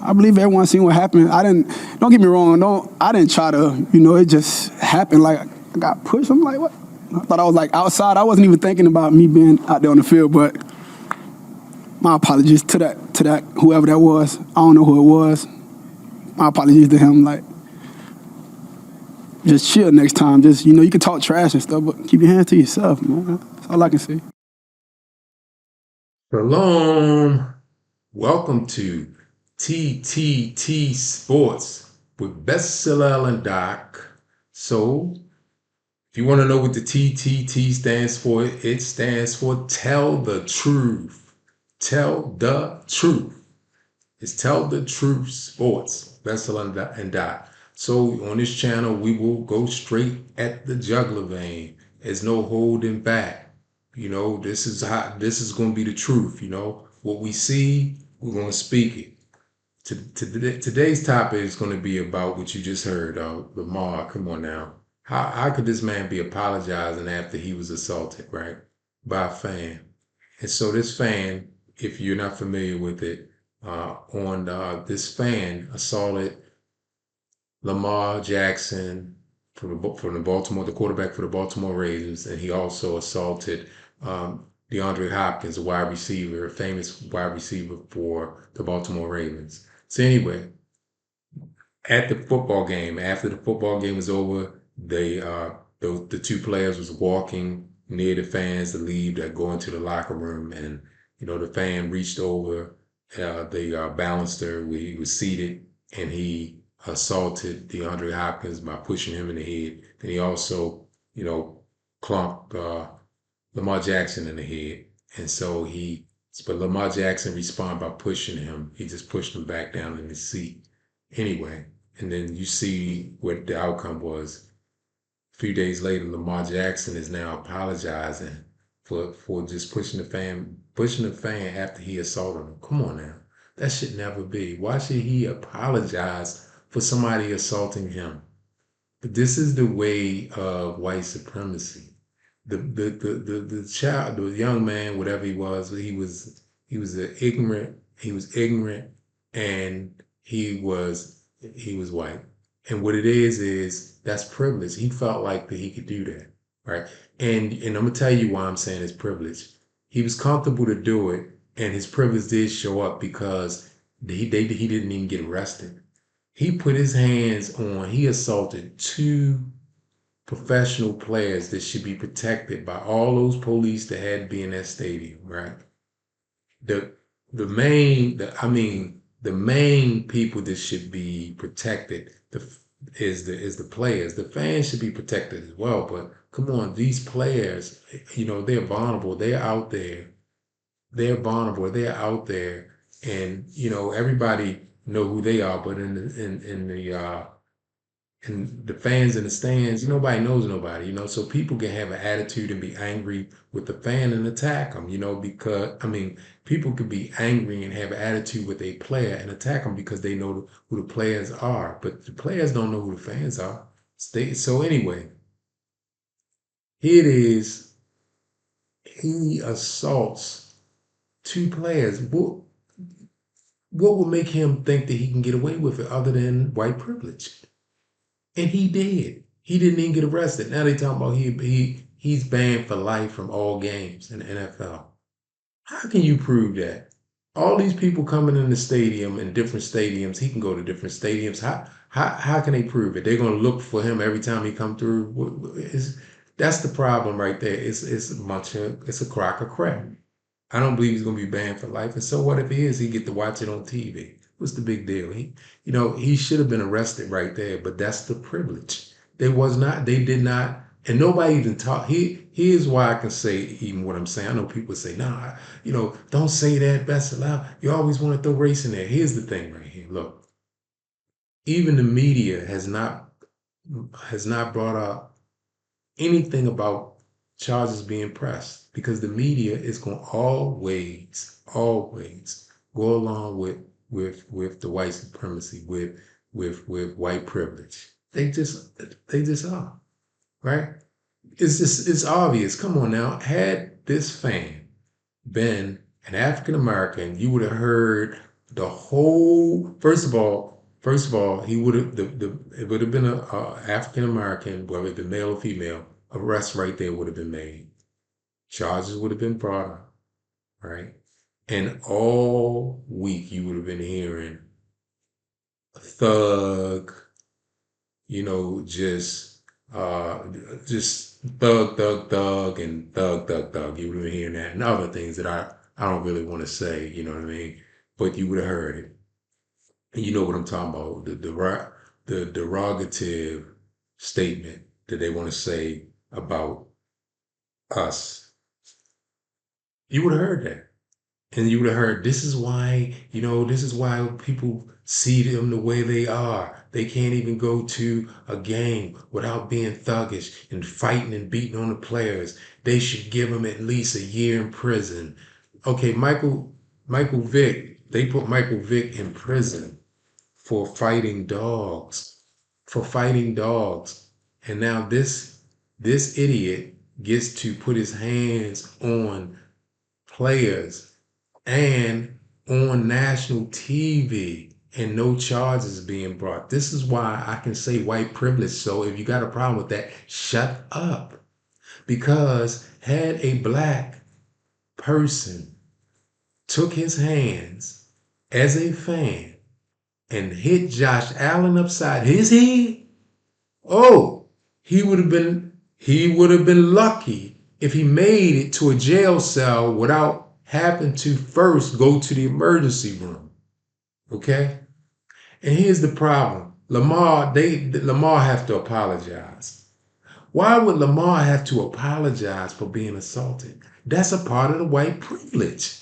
I believe everyone seen what happened. Don't get me wrong, I didn't try to, it just happened. Like, I got pushed. I'm like, what? I thought I was like outside. I wasn't even thinking about me being out there on the field, but my apologies to that whoever that was. I don't know who it was. My apologies to him. Like, just chill next time. Just, you can talk trash and stuff, but keep your hands to yourself, man. That's all I can say. Shalom. Welcome to TTT Sports with Betsal'el and Doc. So, if you want to know what the TTT stands for, it stands for Tell the Truth. Tell the Truth. It's Tell the Truth Sports, Betsal'el and Doc. So, on this channel, we will go straight at the jugular vein. There's no holding back. This is going to be the truth. What we see, we're going to speak it. Today's topic is going to be about what you just heard. Lamar, come on now. How could this man be apologizing after he was assaulted, right, by a fan? And so this fan, if you're not familiar with it, this fan assaulted Lamar Jackson from the quarterback for the Baltimore Ravens, and he also assaulted DeAndre Hopkins, a wide receiver, a famous wide receiver for the Baltimore Ravens. So anyway, after the football game was over, the two players was walking near the fans to leave, that go into the locker room, and the fan reached over the baluster where he was seated, and he assaulted DeAndre Hopkins by pushing him in the head. Then he also, clunked Lamar Jackson in the head. And so but Lamar Jackson responded by pushing him. He just pushed him back down in his seat. Anyway, and then you see what the outcome was. A few days later, Lamar Jackson is now apologizing for just pushing the fan after he assaulted him. Come on now. That should never be. Why should he apologize for somebody assaulting him? But this is the way of white supremacy. The young man, whatever he was ignorant, and he was white. And what it is that's privilege. He felt like that he could do that, right? And I'm gonna tell you why I'm saying it's privilege. He was comfortable to do it, and his privilege did show up because he didn't even get arrested. He assaulted two professional players that should be protected by all those police that had to be in that stadium, right? The the main people that should be protected is the players. The fans should be protected as well, but come on, these players, they're vulnerable. They're out there. They're vulnerable. They're out there, and everybody know who they are. But in the fans in the stands, nobody knows nobody, so people can have an attitude and be angry with the fan and attack them, because, people could be angry and have an attitude with a player and attack them because they know who the players are, but the players don't know who the fans are. So anyway, here it is. He assaults two players. What would make him think that he can get away with it other than white privilege? And he did. He didn't even get arrested. Now they talking about he's banned for life from all games in the NFL. How can you prove that? All these people coming in the stadium, in different stadiums, he can go to different stadiums. How can they prove it? They're gonna look for him every time he come through. That's the problem right there. It's a crock of crap. I don't believe he's gonna be banned for life. And so what if he is? He get to watch it on TV. What's the big deal? He should have been arrested right there, but that's the privilege. They did not, and nobody even talked. Here's why I can say even what I'm saying. I know people say, nah, don't say that, Betsal'el. You always want to throw race in there. Here's the thing right here. Look, even the media has not brought up anything about charges being pressed, because the media is going to always go along with the white supremacy, with white privilege. They just are, right? It's obvious. Come on now. Had this fan been an African American, you would have heard the whole. First of all, he would have it would have been a African American, whether it be male or female. Arrest right there would have been made. Charges would have been brought up, right? And all week you would have been hearing thug, you know, uh just thug and thug. You would have been hearing that and other things that I don't really want to say, you know what I mean? But you would have heard it. And you know what I'm talking about, the derogative statement that they want to say about us. You would have heard that. And you would have heard, this is why, this is why people see them the way they are. They can't even go to a game without being thuggish and fighting and beating on the players. They should give them at least a year in prison. Okay, Michael Vick, they put Michael Vick in prison for fighting dogs, for fighting dogs. And now this idiot gets to put his hands on players and on national TV and no charges being brought. This is why I can say white privilege. So if you got a problem with that, shut up. Because had a black person took his hands as a fan and hit Josh Allen upside his head, oh, he would have been lucky if he made it to a jail cell without having to first go to the emergency room. Okay? And here's the problem. Lamar have to apologize. Why would Lamar have to apologize for being assaulted? That's a part of the white privilege,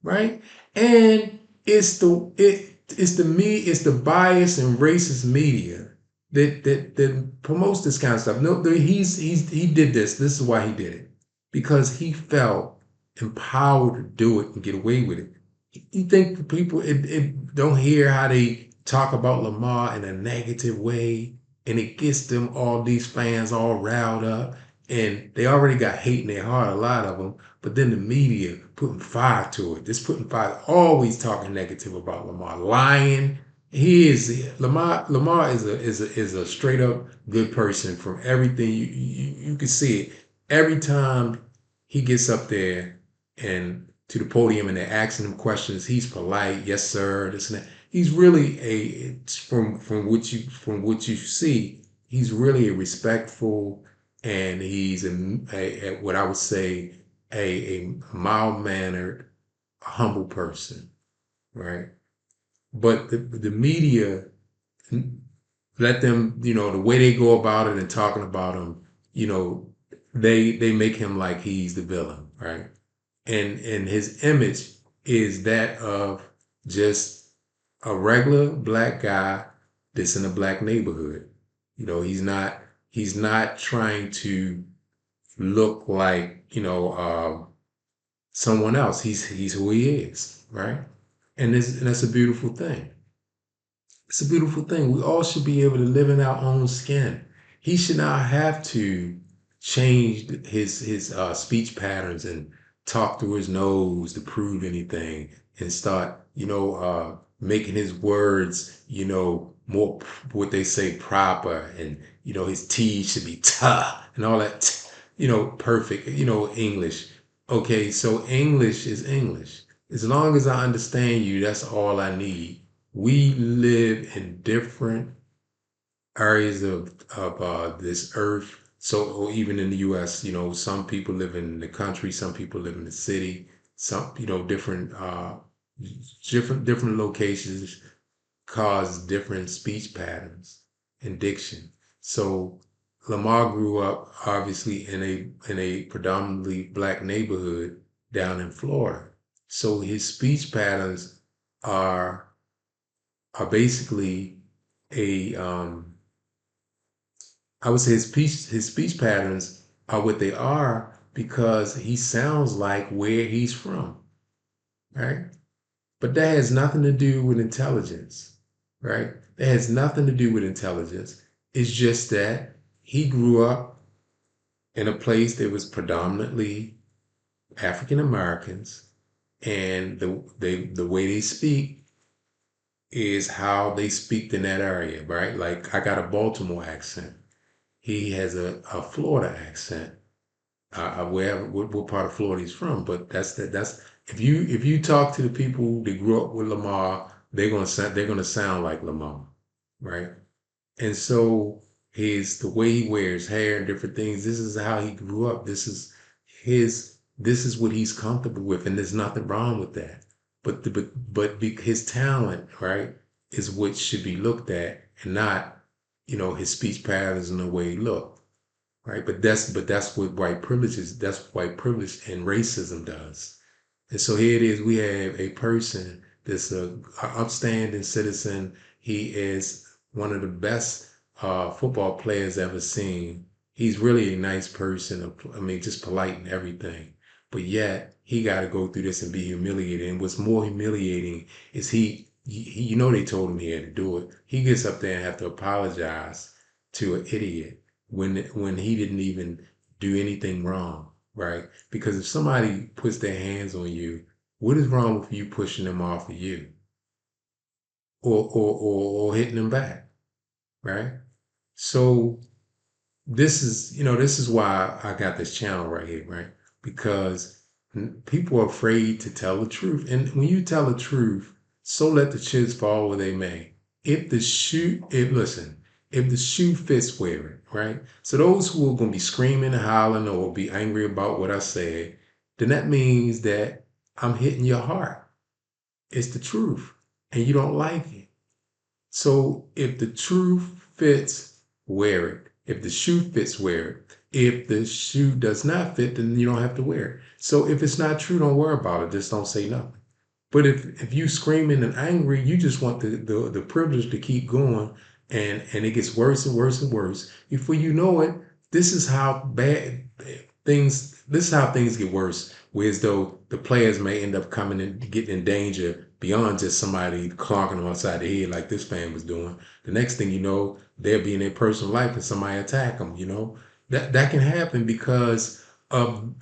right? And it's the bias and racist media that promotes this kind of stuff. No, he did this. This is why he did it, because he felt empowered to do it and get away with it. You think people it don't hear how they talk about Lamar in a negative way, and it gets them, all these fans, all riled up, and they already got hate in their heart, a lot of them. But then the media putting fire to it, just putting fire, always talking negative about Lamar, lying. He is Lamar. Lamar is a straight up good person from everything you can see it every time he gets up there and to the podium and they're asking him questions. He's polite, yes sir, this and that. He's really from what you see, he's really a respectful, and he's what I would say a mild mannered, humble person, right? But the media let them, the way they go about it and talking about him, you know, they make him like he's the villain, right? And his image is that of just a regular black guy that's in a black neighborhood. He's not trying to look like, someone else. He's who he is, right? And that's a beautiful thing. It's a beautiful thing. We all should be able to live in our own skin. He should not have to change his speech patterns and talk through his nose to prove anything, and start, making his words, more what they say proper, and his T should be ta and all that, perfect, English. Okay, so English is English. As long as I understand you, that's all I need. We live in different areas of this earth. So, or even in the U.S., some people live in the country, some people live in the city, some, different locations cause different speech patterns and diction. So Lamar grew up obviously in a predominantly black neighborhood down in Florida. So his speech patterns are are basically a I would say his speech patterns are what they are because he sounds like where he's from, right? But that has nothing to do with intelligence, right? That has nothing to do with intelligence. It's just that he grew up in a place that was predominantly African Americans, and the way they speak is how they speak in that area, right? Like I got a Baltimore accent. He has a Florida accent. Wherever what part of Florida he's from, but that's if you talk to the people that grew up with Lamar, they're gonna sound like Lamar, right? And so the way he wears hair and different things, this is how he grew up. This is what he's comfortable with, and there's nothing wrong with that. His talent, right, is what should be looked at, and not, his speech patterns and the way he looked, right? But that's what white privilege is. That's what white privilege and racism does. And so here it is. We have a person that's a upstanding citizen. He is one of the best football players ever seen. He's really a nice person. I mean, just polite and everything. But yet he got to go through this and be humiliated. And what's more humiliating is they told him he had to do it. He gets up there and have to apologize to an idiot when he didn't even do anything wrong, right? Because if somebody puts their hands on you, what is wrong with you pushing them off of you or hitting them back, right? So this is why I got this channel right here, right? Because people are afraid to tell the truth. And when you tell the truth, so let the chips fall where they may. If the shoe fits, wear it, right? So those who are going to be screaming and hollering or be angry about what I said, then that means that I'm hitting your heart. It's the truth, and you don't like it. So if the truth fits, wear it. If the shoe fits, wear it. If the shoe does not fit, then you don't have to wear it. So if it's not true, don't worry about it. Just don't say nothing. But if you screaming and angry, you just want the privilege to keep going, and it gets worse and worse and worse. Before you know it, this is how things get worse. Whereas though the players may end up coming and getting in danger beyond just somebody clonking them upside the head like this fan was doing. The next thing you know, they'll be in their personal life and somebody attack them. That can happen because of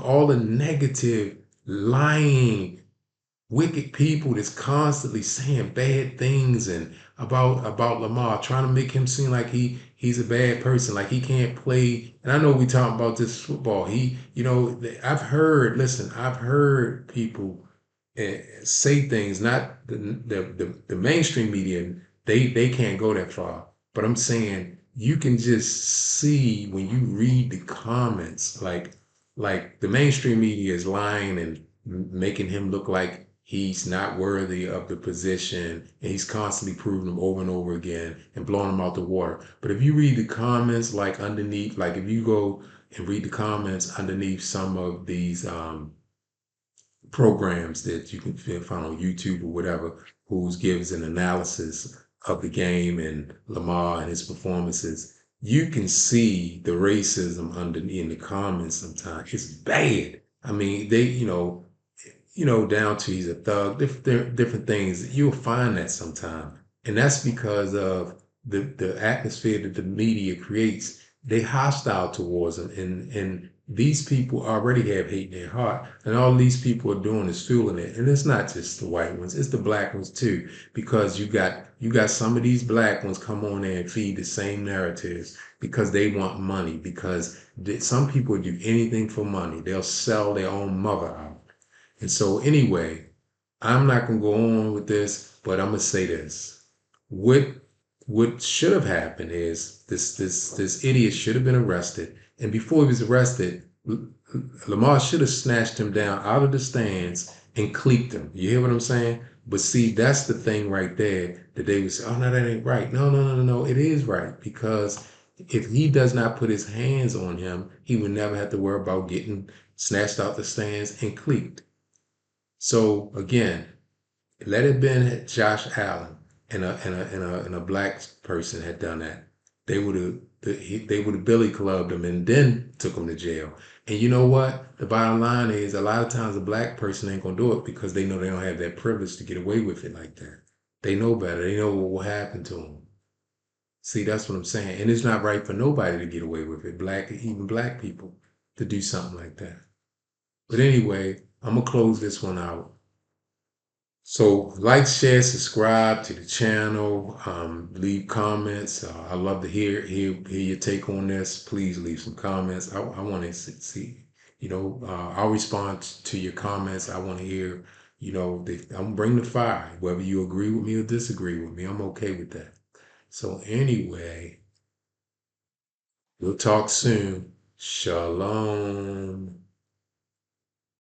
all the negative, lying, wicked people that's constantly saying bad things and about Lamar, trying to make him seem like he's a bad person, like he can't play. And I know we talking about this football. I've heard people say things, not the mainstream media. They can't go that far, but I'm saying you can just see when you read the comments, like the mainstream media is lying and making him look like he's not worthy of the position, and he's constantly proving them over and over again and blowing them out the water. But if you read the comments, like underneath, like if you go and read the comments underneath some of these programs that you can find on YouTube or whatever, who gives an analysis of the game and Lamar and his performances, you can see the racism underneath in the comments sometimes. It's bad. I mean, down to he's a thug, different things. You'll find that sometime. And that's because of the atmosphere that the media creates. They hostile towards them. And these people already have hate in their heart. And all these people are doing is fueling it. And it's not just the white ones, it's the black ones too. Because you got some of these black ones come on there and feed the same narratives because they want money. Because some people do anything for money. They'll sell their own mother out. And so anyway, I'm not gonna go on with this, but I'm gonna say this. What what should have happened is this idiot should have been arrested. And before he was arrested, Lamar should have snatched him down out of the stands and cleeked him. You hear what I'm saying? But see, that's the thing right there that they would say, oh no, that ain't right. No, no, no, no, no, it is right. Because if he does not put his hands on him, he would never have to worry about getting snatched out the stands and cleeked. So again, let it been Josh Allen and a black person had done that. They would have Billy clubbed him and then took him to jail. And you know what? The bottom line is a lot of times a black person ain't gonna do it because they know they don't have that privilege to get away with it like that. They know better. They know what will happen to them. See, that's what I'm saying. And it's not right for nobody to get away with it. Even black people to do something like that. But anyway, I'm gonna close this one out. So like, share, subscribe to the channel, leave comments. I love to hear your take on this. Please leave some comments. I want to see, I'll respond to your comments. I want to hear, I'm bring the fire. Whether you agree with me or disagree with me, I'm okay with that. So anyway, we'll talk soon. Shalom.